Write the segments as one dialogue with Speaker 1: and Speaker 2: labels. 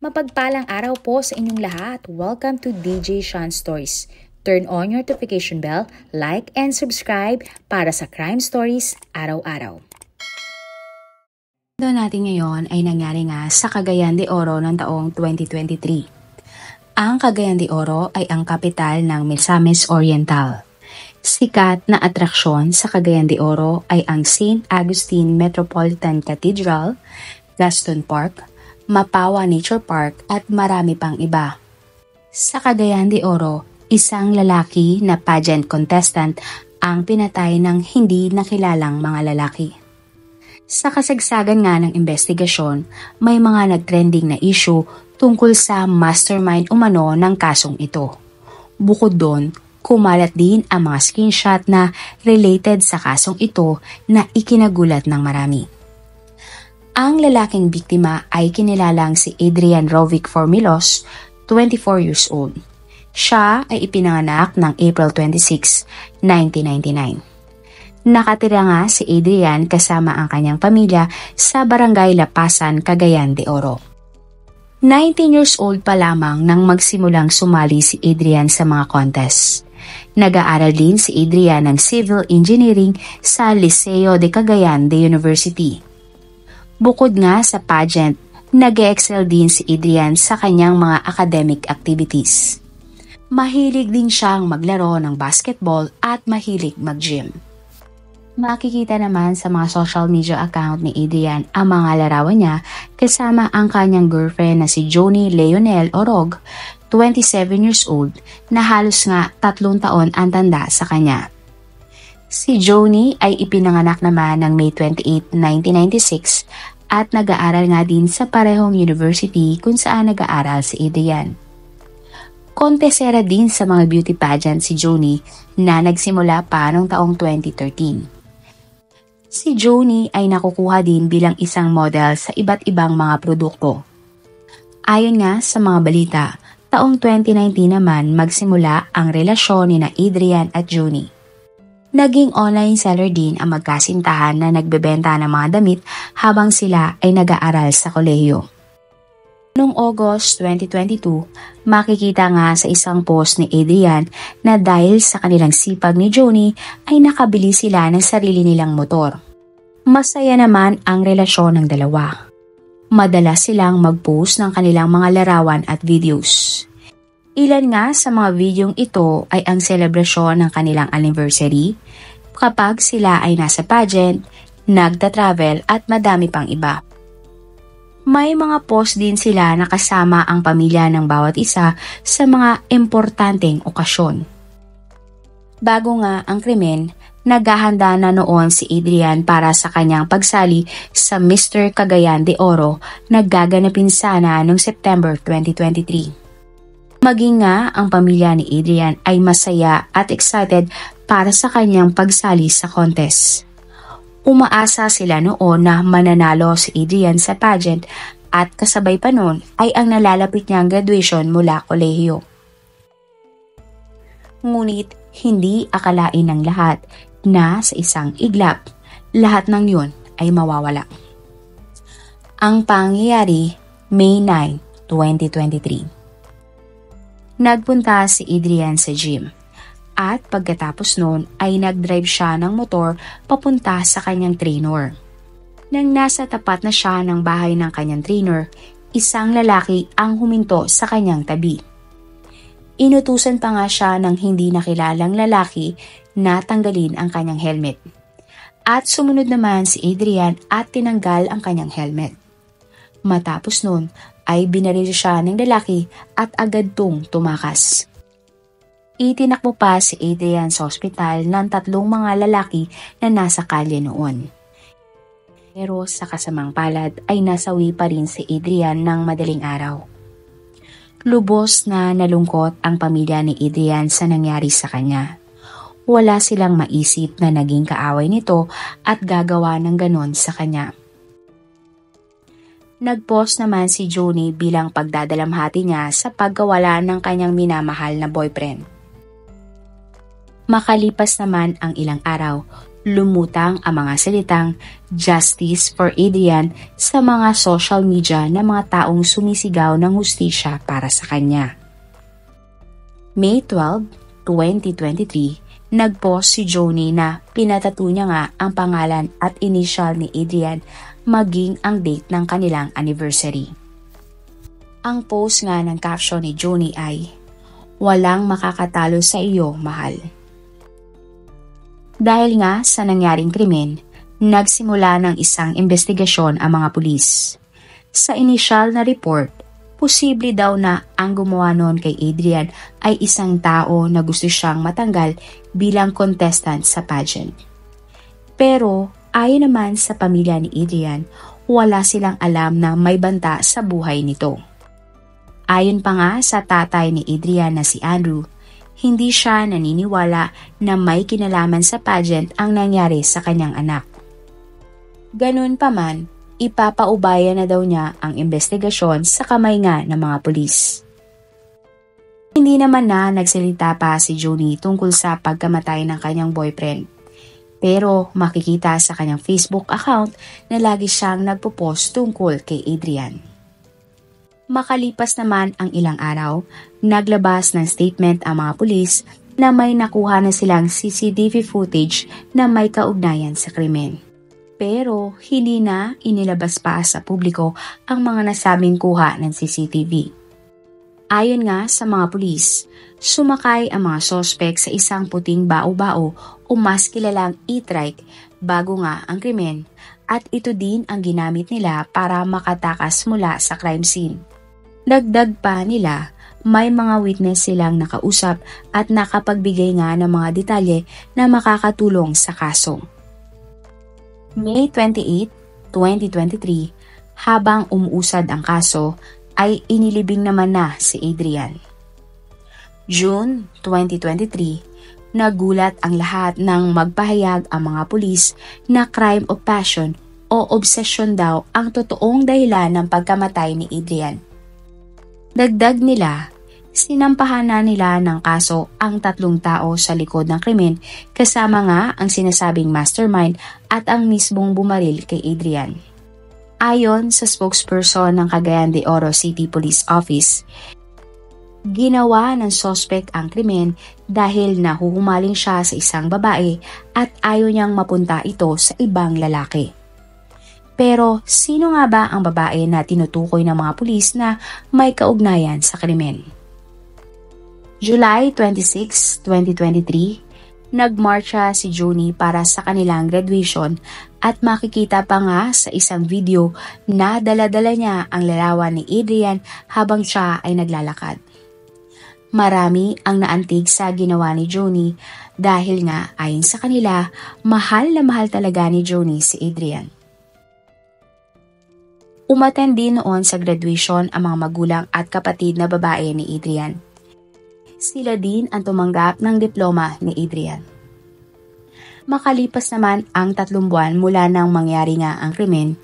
Speaker 1: Mapagpalang araw po sa inyong lahat. Welcome to DJ Sean Stories. Turn on your notification bell, like and subscribe para sa crime stories araw-araw. Ito natin ngayon ay nangyari nga sa Cagayan de Oro ng taong 2023. Ang Cagayan de Oro ay ang kapital ng Misamis Oriental. Sikat na atraksyon sa Cagayan de Oro ay ang St. Augustine Metropolitan Cathedral, Gaston Park, Mapawa Nature Park at marami pang iba. Sa Cagayan de Oro, isang lalaki na pageant contestant ang pinatay ng hindi nakilalang mga lalaki. Sa kasagsagan nga ng investigasyon, may mga nagtrending na issue tungkol sa mastermind umano ng kasong ito. Bukod doon, kumalat din ang mga screenshot na related sa kasong ito na ikinagulat ng marami. Ang lalaking biktima ay kinilalang si Adrian Rovic Formilos, 24 years old. Siya ay ipinanganak ng April 26, 1999. Nakatira nga si Adrian kasama ang kanyang pamilya sa Barangay Lapasan, Cagayan de Oro. 19 years old pa lamang nang magsimulang sumali si Adrian sa mga contest. Nag-aaral din si Adrian ng Civil Engineering sa Liceo de Cagayan de University. Bukod nga sa pageant, nag-excel din si Adrian sa kanyang mga academic activities. Mahilig din siyang maglaro ng basketball at mahilig mag-gym. Makikita naman sa mga social media account ni Adrian ang mga larawan niya kasama ang kanyang girlfriend na si Joni Leonel Orog, 27 years old, na halos nga 3 taon ang tanda sa kanya. Si Joni ay ipinanganak naman ng May 28, 1996 at nag-aaral nga din sa parehong university kung saan nag-aaral si Adrian. Kontesera din sa mga beauty pageant si Joni na nagsimula pa noong taong 2013. Si Joni ay nakukuha din bilang isang model sa iba't ibang mga produkto. Ayon nga sa mga balita, taong 2019 naman magsimula ang relasyon ni na Adrian at Joni. Naging online seller din ang magkasintahan na nagbebenta ng mga damit habang sila ay nag-aaral sa kolehiyo. Noong August 2022, makikita nga sa isang post ni Adrian na dahil sa kanilang sipag ni Joni ay nakabili sila ng sarili nilang motor. Masaya naman ang relasyon ng dalawa. Madalas silang mag-post ng kanilang mga larawan at videos. Ilan nga sa mga videong ito ay ang selebrasyon ng kanilang anniversary, kapag sila ay nasa pageant, nagta-travel at madami pang iba. May mga post din sila na kasama ang pamilya ng bawat isa sa mga importanteng okasyon. Bago nga ang krimen, naghahanda na noon si Adrian para sa kanyang pagsali sa Mr. Cagayan de Oro na gaganapin sana noong September 2023. Maging nga ang pamilya ni Adrian ay masaya at excited para sa kanyang pagsali sa contest. Umaasa sila noon na mananalo si Adrian sa pageant at kasabay pa noon ay ang nalalapit niyang graduation mula kolehiyo. Ngunit hindi akalain ng lahat na sa isang iglap, lahat ng yun ay mawawala. Ang pangyayari, May 9, 2023. Nagpunta si Adrian sa gym at pagkatapos noon ay nag-drive siya ng motor papunta sa kanyang trainer. Nang nasa tapat na siya ng bahay ng kanyang trainer, isang lalaki ang huminto sa kanyang tabi. Inutusan pa nga siya ng hindi nakilalang lalaki na tanggalin ang kanyang helmet. At sumunod naman si Adrian at tinanggal ang kanyang helmet. Matapos noon ay binaril siya ng lalaki at agad tong tumakas. Itinakbo pa si Adrian sa ospital ng 3 mga lalaki na nasa kalye noon. Pero sa kasamang palad ay nasawi pa rin si Adrian ng madaling araw. Lubos na nalungkot ang pamilya ni Adrian sa nangyari sa kanya. Wala silang maisip na naging kaaway nito at gagawa ng ganon sa kanya. Nag-post naman si Joni bilang pagdadalamhati niya sa pagkawala ng kanyang minamahal na boyfriend. Makalipas naman ang ilang araw, Lumutang ang mga salitang "Justice for Adrian" sa mga social media ng mga taong sumisigaw ng hustisya para sa kanya. May 12, 2023, nag-post si Joni na pinatato niya nga ang pangalan at initial ni Adrian maging ang date ng kanilang anniversary. Ang post nga ng caption ni Joni ay, "Walang makakatalo sa iyo, mahal." Dahil nga sa nangyaring krimen, nagsimula ng isang investigasyon ang mga pulis. Sa initial na report, posible daw na ang gumawa noon kay Adrian ay isang tao na gusto siyang matanggal bilang contestant sa pageant. Pero ayon naman sa pamilya ni Adrian, wala silang alam na may banta sa buhay nito. Ayon pa nga sa tatay ni Adrian na si Andrew, hindi siya naniniwala na may kinalaman sa pageant ang nangyari sa kanyang anak. Ganun pa man, ipapaubaya na daw niya ang investigasyon sa kamay nga ng mga pulis. Hindi naman na nagsalita pa si Joni tungkol sa pagkamatay ng kanyang boyfriend. Pero makikita sa kanyang Facebook account na lagi siyang nagpo-post tungkol kay Adrian. Makalipas naman ang ilang araw, naglabas ng statement ang mga pulis na may nakuha na silang CCTV footage na may kaugnayan sa krimen. Pero hindi na inilabas pa sa publiko ang mga nasabing kuha ng CCTV. Ayon nga sa mga pulis, sumakay ang mga sospek sa isang puting bao-bao o mas kilalang e-trike bago nga ang krimen at ito din ang ginamit nila para makatakas mula sa crime scene. Dagdag pa nila, may mga witness silang nakausap at nakapagbigay nga ng mga detalye na makakatulong sa kaso. May 28, 2023, habang umuusad ang kaso, ay inilibing naman na si Adrian. June 2023, nagulat ang lahat nang magpahayag ang mga pulis na crime of passion o obsession daw ang totoong dahilan ng pagkamatay ni Adrian. Dagdag nila, sinampahan na nila ng kaso ang 3 tao sa likod ng krimen kasama nga ang sinasabing mastermind at ang mismong bumaril kay Adrian. Ayon sa spokesperson ng Cagayan de Oro City Police Office, ginawa ng suspect ang krimen dahil nahuhumaling siya sa isang babae at ayaw niyang mapunta ito sa ibang lalaki. Pero sino nga ba ang babae na tinutukoy ng mga pulis na may kaugnayan sa krimen? July 26, 2023, nagmarcha si Joni para sa kanilang graduation at makikita pa nga sa isang video na dala-dala niya ang larawan ni Adrian habang siya ay naglalakad. Marami ang naantig sa ginawa ni Joni dahil nga ayon sa kanila, mahal na mahal talaga ni Joni si Adrian. Umattend din noon sa graduation ang mga magulang at kapatid na babae ni Adrian. Sila din ang tumanggap ng diploma ni Adrian. Makalipas naman ang 3 buwan mula nang mangyari nga ang krimen,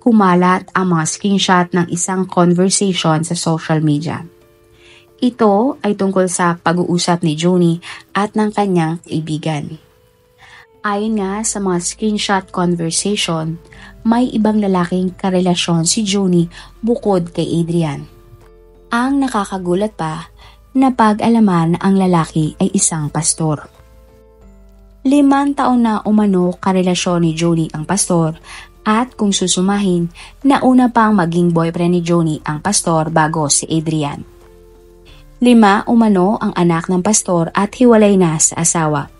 Speaker 1: kumalat ang mga screenshot ng isang conversation sa social media. Ito ay tungkol sa pag-uusap ni Joni at ng kanyang kaibigan. Ayon nga sa mga screenshot conversation, may ibang lalaking karelasyon si Joni bukod kay Adrian. Ang nakakagulat pa, napag-alaman ang lalaki ay isang pastor. 5 taon na umano karelasyon ni Joni ang pastor at kung susumahin, nauna pang maging boyfriend ni Joni ang pastor bago si Adrian. 5 umano ang anak ng pastor at hiwalay na sa asawa.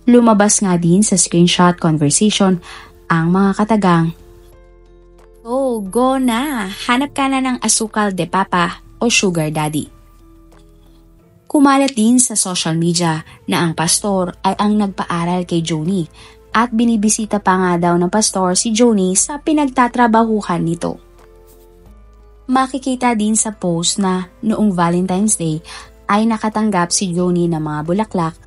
Speaker 1: Lumabas nga din sa screenshot conversation ang mga katagang, "Oh, go na! Hanap ka na ng asukal de papa o sugar daddy." Kumalat din sa social media na ang pastor ay ang nagpaaral kay Joni at binibisita pa nga daw ng pastor si Joni sa pinagtatrabahuhan nito. Makikita din sa post na noong Valentine's Day ay nakatanggap si Joni ng mga bulaklak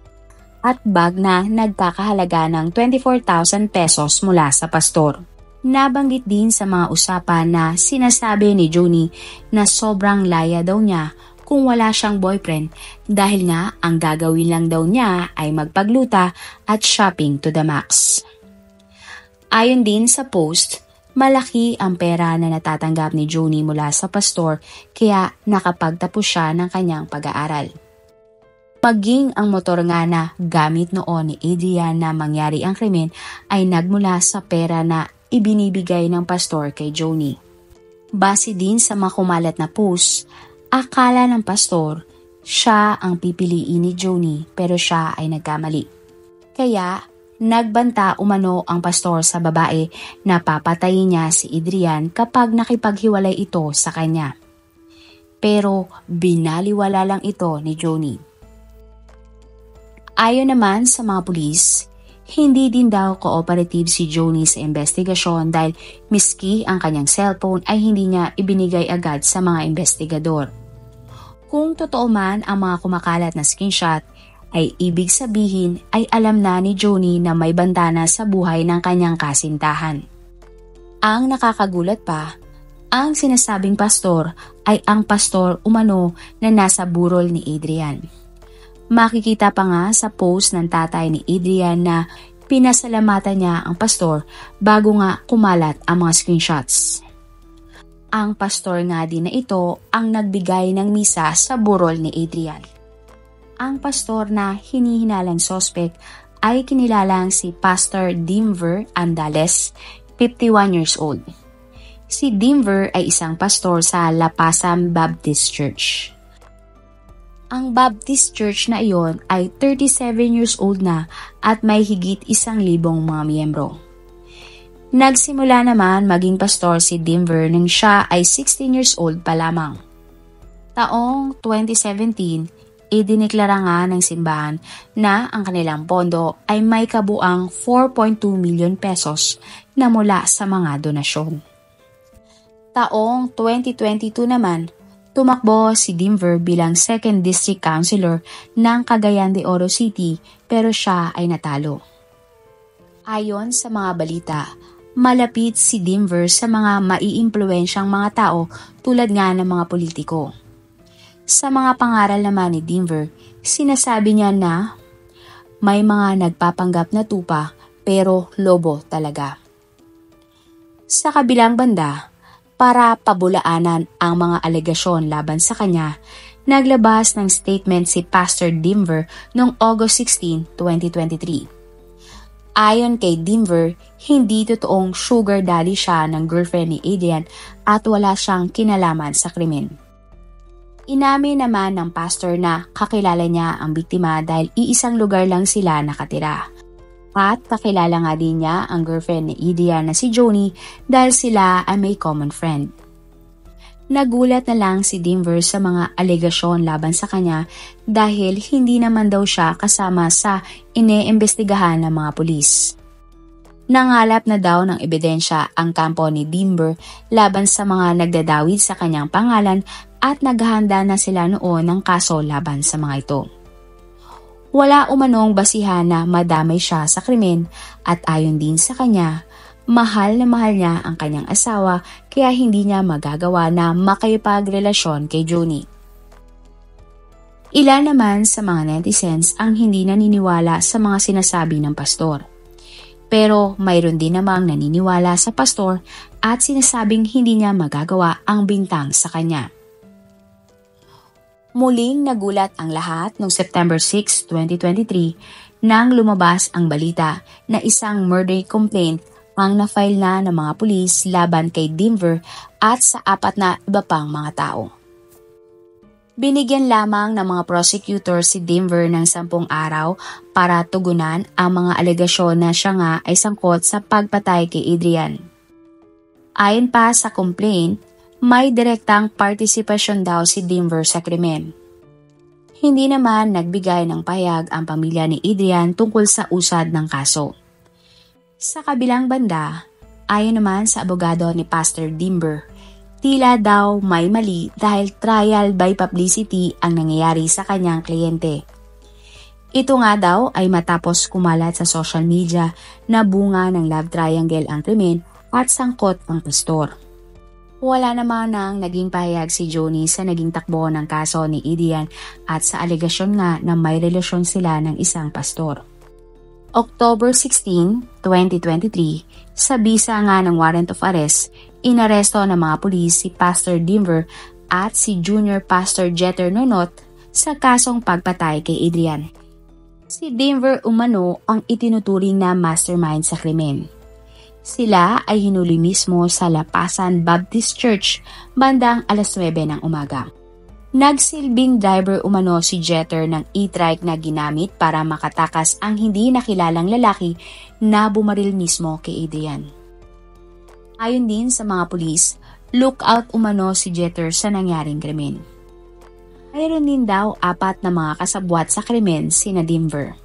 Speaker 1: at bag na nagkakahalaga ng 24,000 pesos mula sa pastor. Nabanggit din sa mga usapan na sinasabi ni Joni na sobrang laya daw niya kung wala siyang boyfriend dahil nga ang gagawin lang daw niya ay magpagluta at shopping to the max. Ayon din sa post, malaki ang pera na natatanggap ni Joni mula sa pastor kaya nakapagtapos siya ng kanyang pag-aaral. Maging ang motor nga na gamit noon ni Adrian na mangyari ang krimen ay nagmula sa pera na ibinibigay ng pastor kay Joni. Base din sa makumalat na post, akala ng pastor siya ang pipiliin ni Joni pero siya ay nagkamali. Kaya nagbanta umano ang pastor sa babae na papatayin niya si Adrian kapag nakipaghiwalay ito sa kanya. Pero binaliwala lang ito ni Joni. Ayon naman sa mga pulis, hindi din daw cooperative si Joni sa investigasyon dahil miski ang kanyang cellphone ay hindi niya ibinigay agad sa mga investigador. Kung totoo man ang mga kumakalat na screenshot, ay ibig sabihin ay alam na ni Joni na may bantana sa buhay ng kanyang kasintahan. Ang nakakagulat pa, ang sinasabing pastor ay ang pastor umano na nasa burol ni Adrian. Makikita pa nga sa post ng tatay ni Adrian na pinasalamatan niya ang pastor bago nga kumalat ang mga screenshots. Ang pastor nga din na ito ang nagbigay ng misa sa burol ni Adrian. Ang pastor na hinihinalang suspect ay kinilalang si Pastor Denver Andales, 51 years old. Si Denver ay isang pastor sa La Pasam Baptist Church. Ang Baptist Church na iyon ay 37 years old na at may higit 1,000 mga miyembro. Nagsimula naman maging pastor si Denver nang siya ay 16 years old pa lamang. Taong 2017, idineklara nga ng simbahan na ang kanilang pondo ay may kabuang 4.2 million pesos na mula sa mga donasyon. Taong 2022 naman, tumakbo si Denver bilang 2nd District Councilor ng Cagayan de Oro City pero siya ay natalo. Ayon sa mga balita, malapit si Denver sa mga maiimpluwensyang mga tao tulad nga ng mga politiko. Sa mga pangaral naman ni Denver, sinasabi niya na may mga nagpapanggap na tupa pero lobo talaga. Sa kabilang banda, para pabulaanan ang mga alegasyon laban sa kanya, naglabas ng statement si Pastor Denver noong August 16, 2023. Ayon kay Denver, hindi totoong sugar daddy siya ng girlfriend ni Adrian at wala siyang kinalaman sa krimen. Inamin naman ng pastor na kakilala niya ang biktima dahil iisang lugar lang sila nakatira. At kakilala nga din niya ang girlfriend ni Adrian na si Joni dahil sila ay may common friend. Nagulat na lang si Denver sa mga alegasyon laban sa kanya dahil hindi naman daw siya kasama sa ine-imbestigahan ng mga pulis. Nangalap na daw ng ebidensya ang kampo ni Denver laban sa mga nagdadawit sa kanyang pangalan at naghahanda na sila noon ng kaso laban sa mga ito. Wala umanong basihan na madamay siya sa krimen at ayon din sa kanya, mahal na mahal niya ang kanyang asawa kaya hindi niya magagawa na makipagrelasyon kay Joni. Ilan naman sa mga netizens ang hindi naniniwala sa mga sinasabi ng pastor. Pero mayroon din namang naniniwala sa pastor at sinasabing hindi niya magagawa ang bintang sa kanya. Muling nagulat ang lahat noong September 6, 2023 nang lumabas ang balita na isang murder complaint ang na-file na ng mga pulis laban kay Denver at sa 4 na iba pang mga tao. Binigyan lamang ng mga prosecutor si Denver ng 10 araw para tugunan ang mga alegasyon na siya nga ay sangkot sa pagpatay kay Adrian. Ayon pa sa complaint, may direktang partisipasyon daw si Denver sa krimen. Hindi naman nagbigay ng pahayag ang pamilya ni Adrian tungkol sa usad ng kaso. Sa kabilang banda, ayon naman sa abogado ni Pastor Denver, tila daw may mali dahil trial by publicity ang nangyayari sa kanyang kliyente. Ito nga daw ay matapos kumalat sa social media na bunga ng love triangle ang krimen at sangkot ang pastor. Wala naman nang naging pahayag si Joni sa naging takbo ng kaso ni Adrian at sa alegasyon nga na may relasyon sila ng isang pastor. October 16, 2023, sa bisa nga ng warrant of arrest, inaresto ng mga pulis si Pastor Denver at si Junior Pastor Jeter Nonot sa kasong pagpatay kay Adrian. Si Denver umano ang itinuturing na mastermind sa krimen. Sila ay hinuli mismo sa Lapasan Baptist Church bandang alas 9 ng umaga. Nagsilbing driver umano si Jeter ng e-trike na ginamit para makatakas ang hindi nakilalang lalaki na bumaril mismo kay Adrian. Ayon din sa mga pulis, lookout umano si Jeter sa nangyaring krimen. Mayroon din daw 4 na mga kasabwat sa krimen sina Denver.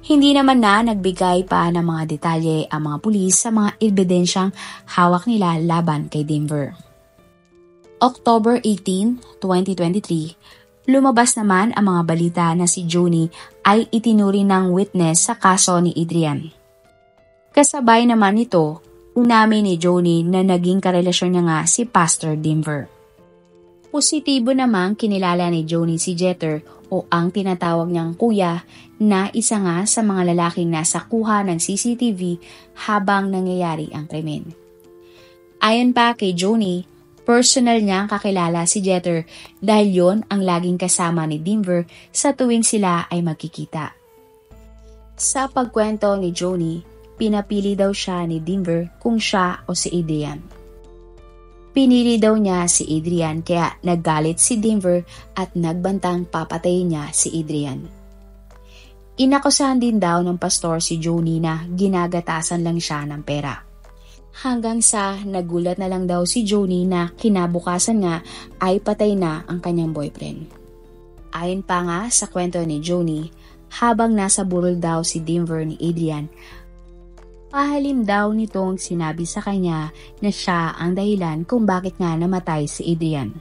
Speaker 1: Hindi naman na nagbigay pa ng mga detalye ang mga pulis sa mga ebidensyang hawak nila laban kay Denver. October 18, 2023, lumabas naman ang mga balita na si Joni ay itinuri ng witness sa kaso ni Adrian. Kasabay naman nito, inamin ni Joni na naging karelasyon niya nga si Pastor Denver. Positibo namang kinilala ni Joni si Jeter o ang tinatawag niyang kuya na isa nga sa mga lalaking nasa kuha ng CCTV habang nangyayari ang krimen. Ayon pa kay Joni, personal niyang kakilala si Jeter dahil yon ang laging kasama ni Denver sa tuwing sila ay magkikita. Sa pagkwento ni Joni, pinapili daw siya ni Denver kung siya o si Adrian. Pinili daw niya si Adrian kaya naggalit si Denver at nagbantang papatayin niya si Adrian. Inakusahan din daw ng pastor si Joni na ginagatasan lang siya ng pera. Hanggang sa nagulat na lang daw si Joni na kinabukasan nga ay patay na ang kanyang boyfriend. Ayon pa nga sa kwento ni Joni, habang nasa burol daw si Denver ni Adrian, pahalim daw nitong sinabi sa kanya na siya ang dahilan kung bakit nga namatay si Adrian.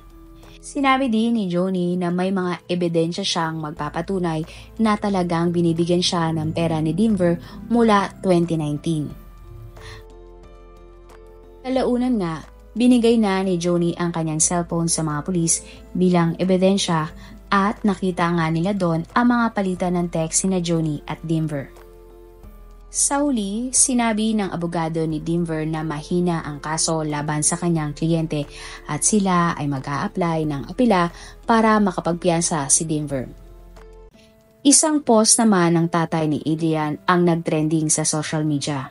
Speaker 1: Sinabi din ni Joni na may mga ebidensya siyang magpapatunay na talagang binibigyan siya ng pera ni Denver mula 2019. Kalaunan nga, binigay na ni Joni ang kanyang cellphone sa mga pulis bilang ebidensya at nakita nga nila doon ang mga palitan ng text ni Joni at Denver. Sa huli, sinabi ng abogado ni Denver na mahina ang kaso laban sa kanyang kliyente at sila ay mag-a-apply ng apela para makapagpiyansa si Denver. Isang post naman ng tatay ni Adrian ang nagtrending sa social media.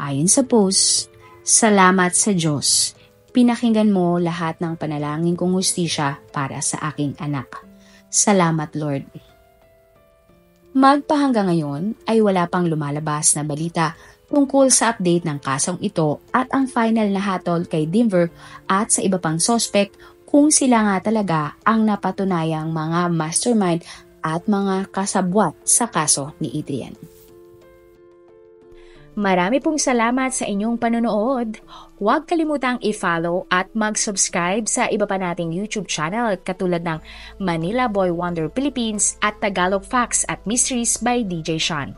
Speaker 1: Ayon sa post, "Salamat sa Diyos. Pinakinggan mo lahat ng panalangin kong hustisya para sa aking anak. Salamat, Lord." Magpahanggang ngayon ay wala pang lumalabas na balita tungkol sa update ng kasong ito at ang final na hatol kay Denver at sa iba pang sospek kung sila nga talaga ang napatunayang mga mastermind at mga kasabwat sa kaso ni Adrian. Marami pong salamat sa inyong panonood. Huwag kalimutang i-follow at mag-subscribe sa iba pa nating YouTube channel katulad ng Manila Boy Wonder Philippines at Tagalog Facts at Mysteries by DJ Sean.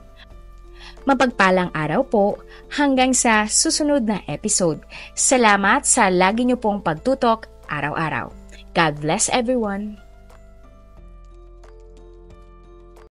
Speaker 1: Mapagpalang araw po hanggang sa susunod na episode. Salamat sa lagi niyo pong pagtutok araw-araw. God bless everyone!